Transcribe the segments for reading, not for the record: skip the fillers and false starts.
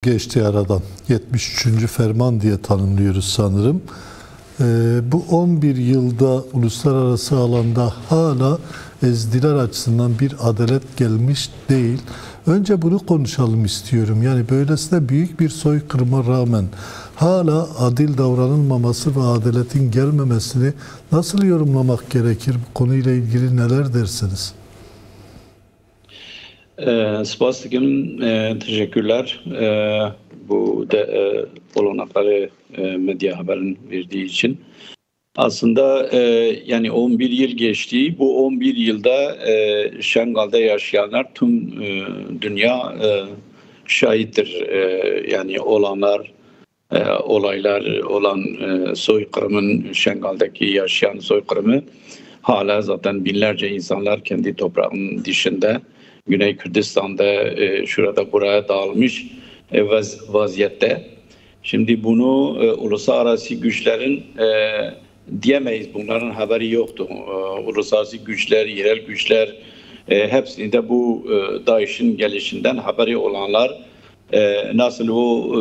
geçti aradan. 73. ferman diye tanımlıyoruz sanırım. Bu 11 yılda uluslararası alanda hala ezdiler açısından bir adalet gelmiş değil. Önce bunu konuşalım istiyorum. Yani böylesine büyük bir soykırıma rağmen hala adil davranılmaması ve adaletin gelmemesini nasıl yorumlamak gerekir? Bu konuyla ilgili neler dersiniz? Teşekkürler. Bu olanakları medya haberin verdiği için. Aslında yani 11 yıl geçti. Bu 11 yılda Şengal'da yaşayanlar tüm dünya şahittir. Yani olaylar olan soykırımın, Şengal'daki yaşayan soykırımı hala zaten binlerce insanlar kendi toprağının dışında Güney Kürdistan'da şurada buraya dağılmış vaziyette. Şimdi bunu uluslararası güçlerin diyemeyiz. Bunların haberi yoktu. Uluslararası güçler, yerel güçler hepsinde bu DAEŞ'in gelişinden haberi olanlar nasıl o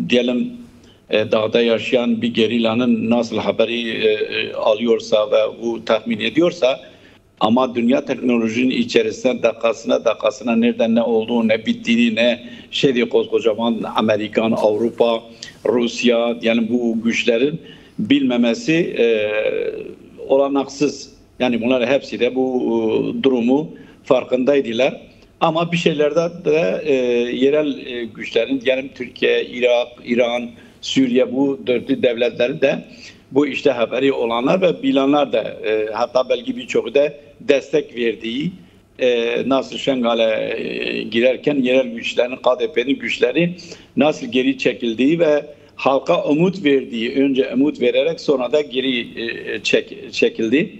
diyelim dağda yaşayan bir gerilanın nasıl haberi alıyorsa ve bu tahmin ediyorsa, ama dünya teknolojinin içerisinde dakikasına nereden ne olduğu, ne bittiğini, ne koskocaman Amerikan, Avrupa, Rusya, yani bu güçlerin bilmemesi olanaksız. Yani bunlar hepsi de bu durumu farkındaydılar. Ama bir şeylerde de yerel güçlerin, yani Türkiye, Irak, İran, Suriye, bu dörtlü devletleri de bu işte haberi olanlar ve bilenler de hatta belki birçoğu da destek verdiği, nasıl Şengal'e girerken yerel güçlerin, KDP'nin güçleri nasıl geri çekildiği ve halka umut verdiği, önce umut vererek sonra da geri çekildi.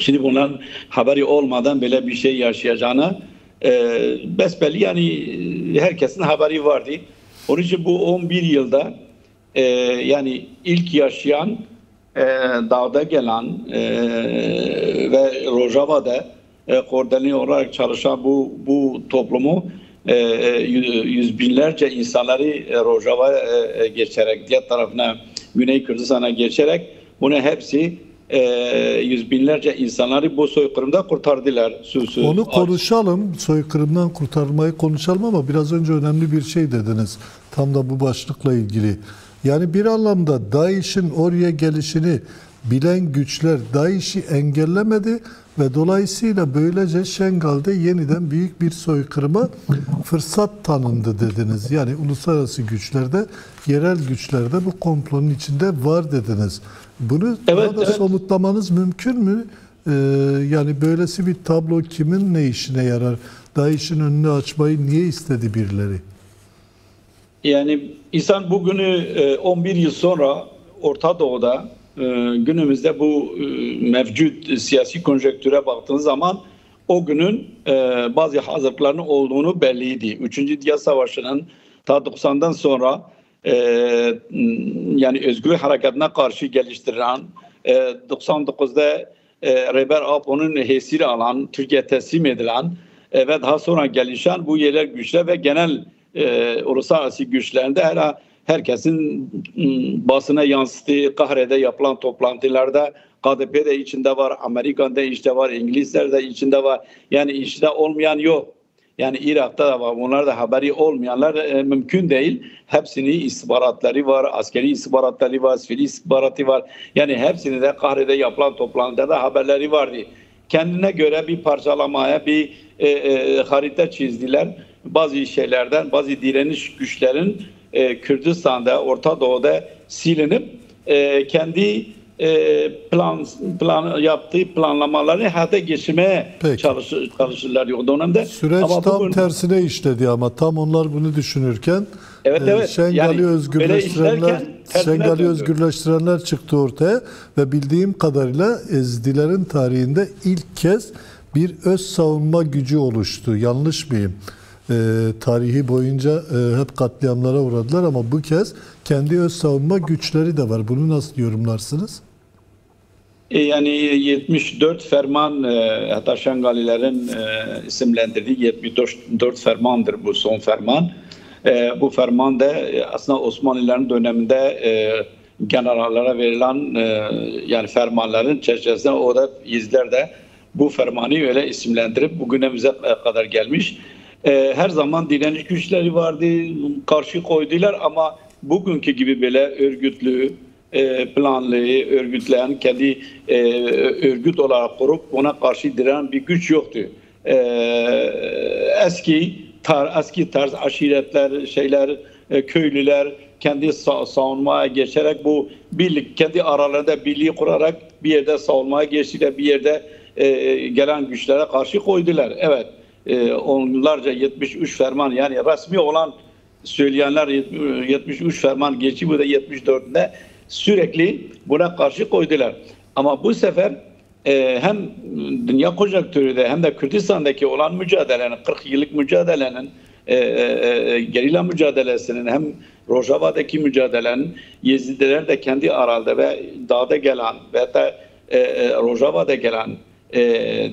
Şimdi bunların haberi olmadan böyle bir şey yaşayacağına besbelli, yani herkesin haberi vardı. Onun için bu 11 yılda yani ilk yaşayan, dağda gelen ve Rojava'da koordine olarak çalışan bu toplumu yüz binlerce insanları Rojava geçerek, diğer tarafına Güney Kürdistan'a geçerek bunu hepsi yüz binlerce insanları bu soykırımda kurtardılar. Onu konuşalım, soykırımdan kurtarmayı konuşalım, ama biraz önce önemli bir şey dediniz. Tam da bu başlıkla ilgili. Yani bir anlamda DAEŞ'in oraya gelişini bilen güçler DAEŞ'i engellemedi ve dolayısıyla böylece Şengal'de yeniden büyük bir soykırıma fırsat tanındı dediniz. Yani uluslararası güçlerde, yerel güçlerde bu komplonun içinde var dediniz. Bunu daha da somutlamanız mümkün mü? Yani böylesi bir tablo kimin ne işine yarar? DAEŞ'in önünü açmayı niye istedi birileri? Yani insan bugünü 11 yıl sonra Orta Doğu'da günümüzde bu mevcut siyasi konjonktüre baktığınız zaman o günün bazı hazırlıklarının olduğunu belliydi. 3. Dünya Savaşı'nın ta 90'dan sonra yani özgürlük harekatına karşı geliştirilen, 99'da Rebel Apo'nun esir alan, Türkiye teslim edilen ve daha sonra gelişen bu yerel güçler ve genel uluslararası güçlerinde hala herkesin basına yansıttığı Kahire'de yapılan toplantılarda KDP de içinde var, Amerika'da işte var, İngilizler de içinde var. Yani içinde olmayan yok. Yani Irak'ta da var. Bunlar da haberi olmayanlar mümkün değil. Hepsinin istihbaratları var, askeri istihbaratları var, sivil istihbaratı var. Yani hepsinin de Kahire'de yapılan toplantıda haberleri vardı. Kendine göre bir parçalamaya, bir harita çizdiler. Bazı şeylerden, bazı direniş güçlerin Kürdistan'da, Orta Doğu'da silinip kendi yaptığı planlamalarını hayata geçirmeye çalışırlar o dönemde. Süreç ama tam tersine işledi, ama tam onlar bunu düşünürken Şengal'i yani özgürleştirenler çıktı ortaya ve bildiğim kadarıyla Ezdilerin tarihinde ilk kez bir öz savunma gücü oluştu. Yanlış mıyım? Tarihi boyunca hep katliamlara uğradılar ama bu kez kendi öz savunma güçleri de var. Bunu nasıl yorumlarsınız? Yani 74 ferman, hatta Şengalilerin isimlendirdiği 74 fermandır bu son ferman. Bu ferman da aslında Osmanlıların döneminde generallere verilen yani fermanların çerçevesinde o da Yezidiler de bu fermanı öyle isimlendirip bugünümüze kadar gelmiş. Her zaman direniş güçleri vardı, karşı koydular ama bugünkü gibi böyle örgütlü, planlı, örgütleyen, kendi örgüt olarak kurup ona karşı direnen bir güç yoktu. Eski tarz aşiretler, köylüler kendi savunmaya geçerek bu birlik, kendi aralarında birliği kurarak bir yerde savunmaya geçtiler, bir yerde gelen güçlere karşı koydular. Evet, onlarca 73 ferman yani resmi olan söyleyenler 73 ferman geçti, bu da 74'ünde sürekli buna karşı koydular. Ama bu sefer hem dünya konjonktüründe hem de Kürdistan'daki olan mücadelenin, 40 yıllık mücadelenin, gerilla mücadelesinin hem Rojava'daki mücadelenin Yezidiler de kendi aralarında ve dağda gelen ve da Rojava'da gelen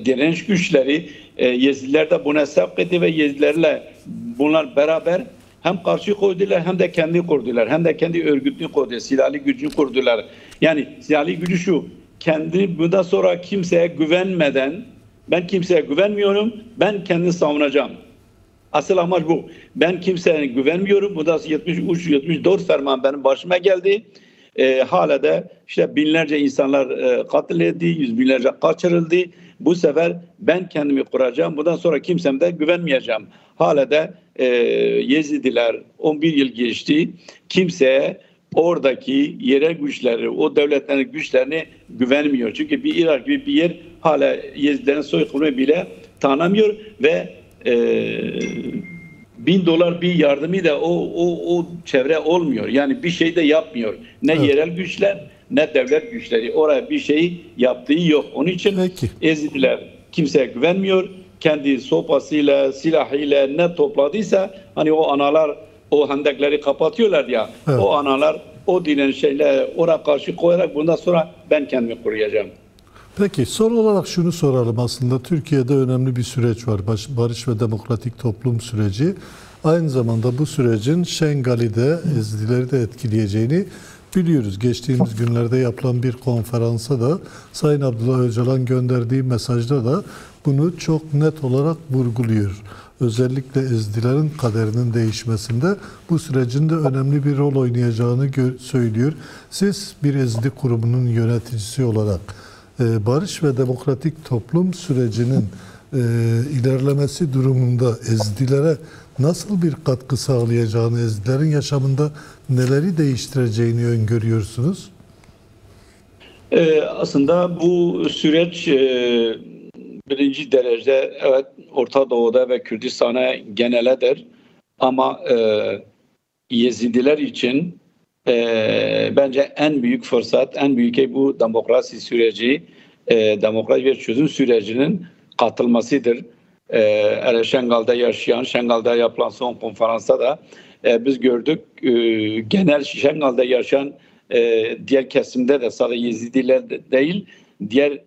direniş güçleri Yezidiler de buna sevk etti ve Yezidilerle bunlar beraber hem karşı koydular hem de kendi kurdular. Hem de kendi örgütünü kurdular. Silahlı gücünü kurdular. Yani silahlı gücü şu. Kendi bundan sonra kimseye güvenmeden ben kimseye güvenmiyorum. Ben kendimi savunacağım. Asıl amaç bu. Ben kimseye güvenmiyorum. Bu da 73-74 ferman benim başıma geldi. Hala da işte binlerce insanlar katledildi. Yüz binlerce kaçırıldı. Bu sefer ben kendimi kuracağım. Bundan sonra kimsem de güvenmeyeceğim. Hala da Yezidiler 11 yıl geçti. Kimseye oradaki yerel güçleri, o devletlerin güçlerini güvenmiyor. Çünkü bir Irak gibi bir yer hala Yezidilerin soykırımı bile tanımıyor ve $1000 bir yardımı da o çevre olmuyor. Yani bir şey de yapmıyor. Ne evet. Yerel güçler ne devlet güçleri. Oraya bir şey yaptığı yok. Onun için Yezidiler kimseye güvenmiyor. Kendi sopasıyla, silahıyla ne topladıysa hani o analar o hendekleri kapatıyorlar ya. Evet. O analar o dinen şeyler oraya karşı koyarak bundan sonra ben kendimi koruyacağım. Peki son olarak şunu soralım, aslında Türkiye'de önemli bir süreç var. Barış ve demokratik toplum süreci. Aynı zamanda bu sürecin Şengali'de Yezidileri de etkileyeceğini biliyoruz. Geçtiğimiz günlerde yapılan bir konferansa da Sayın Abdullah Öcalan gönderdiği mesajda da bunu çok net olarak vurguluyor. Özellikle Yezidilerin kaderinin değişmesinde bu sürecin de önemli bir rol oynayacağını söylüyor. Siz bir Yezidi kurumunun yöneticisi olarak barış ve demokratik toplum sürecinin ilerlemesi durumunda Yezidilere nasıl bir katkı sağlayacağını, Yezidilerin yaşamında neleri değiştireceğini öngörüyorsunuz? Aslında bu süreç birinci derecede evet Orta Doğu'da ve Kürdistan'a geneledir. Ama Yezidiler için bence en büyük fırsat, en büyük bu demokrasi süreci, demokrasi ve çözüm sürecinin katılmasıdır. Şengal'da yaşayan, Şengal'da yapılan son konferansta da biz gördük genel Şengal'da yaşayan diğer kesimde de sadece Yezidiler de değil, diğer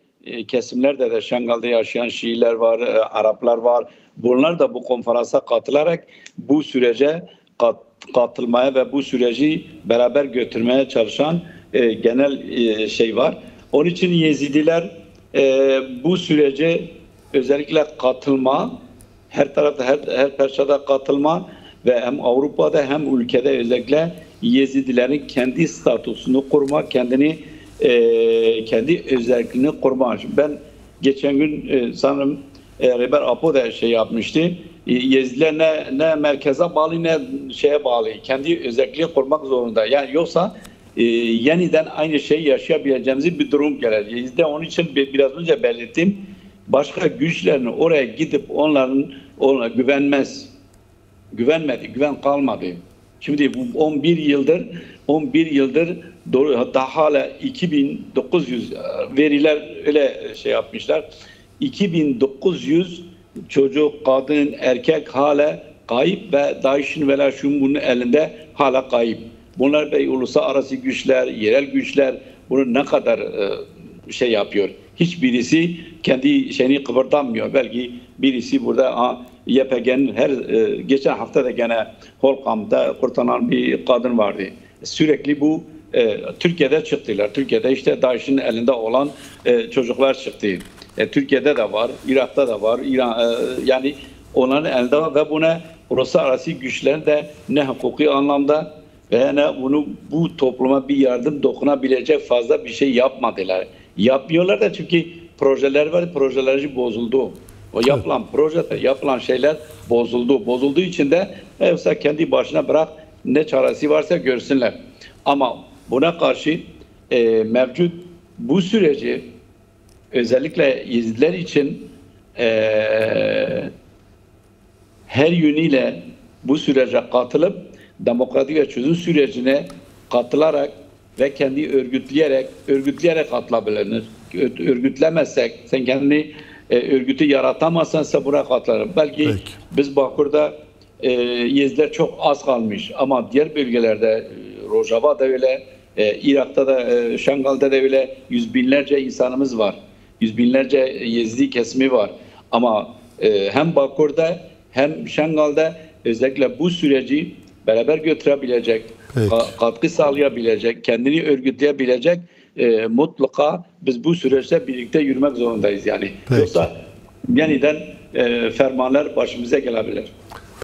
kesimlerde de Şengal'da yaşayan Şiiler var, Araplar var. Bunlar da bu konferansa katılarak bu sürece katılmaya ve bu süreci beraber götürmeye çalışan genel şey var. Onun için Yezidiler bu sürece özellikle katılma, her tarafta her parçada katılma ve hem Avrupa'da hem ülkede özellikle Yezidilerin kendi statüsünü kurmak, kendi özelliğini kurmak. Ben geçen gün sanırım Reber Apo da şey yapmıştı. Yezidiler ne merkeze bağlı ne şeye bağlı. Kendi özelliğini kurmak zorunda. Yani yoksa yeniden aynı şeyi yaşayabileceğimiz bir durum gelir. Yezidiler onun için biraz önce belirttim. Başka güçlerin oraya gidip onlara güvenmedi, güven kalmadı. Şimdi bu 11 yıldır doğru, hatta hala 2900 veriler öyle şey yapmışlar. 2900 çocuk, kadın, erkek hala kayıp ve DAEŞ'in ve bunun elinde hala kayıp. Bunlar ve uluslararası güçler, yerel güçler bunu ne kadar şey yapıyor? Hiçbirisi kendi şeyini kıpırdanmıyor. Belki birisi burada YPG'nin geçen hafta da gene Holkam'da kurtaran bir kadın vardı. Sürekli bu Türkiye'de çıktılar. Türkiye'de işte DAEŞ'in elinde olan çocuklar çıktı. Türkiye'de de var, Irak'ta da var. Yani onların elinde var ve buna uluslararası güçler de ne hukuki anlamda ve ne bu topluma bir yardım dokunabilecek fazla bir şey yapmadılar. Yapmıyorlar da çünkü projeler var, projeleri bozuldu. O yapılan projede yapılan şeyler bozuldu. Bozulduğu için de yoksa kendi başına bırak ne çaresi varsa görsünler. Ama buna karşı mevcut bu süreci özellikle Yezidiler için her yönüyle bu sürece katılıp demokratik ve çözüm sürecine katılarak ve kendi örgütleyerek katılabilir. Örgütlemezsek, sen kendini örgütü yaratamazsan buna katılır. Belki biz Bakur'da Yezidiler çok az kalmış ama diğer bölgelerde Rojava'da öyle, Irak'ta da, Şengal'da da öyle yüz binlerce insanımız var. Yüz binlerce Yezidi kesimi var. Ama hem Bakur'da hem Şengal'da özellikle bu süreci beraber götürebilecek, katkı sağlayabilecek, kendini örgütleyebilecek mutlaka biz bu süreçte birlikte yürümek zorundayız yani. Yoksa yeniden fermanlar başımıza gelebilir.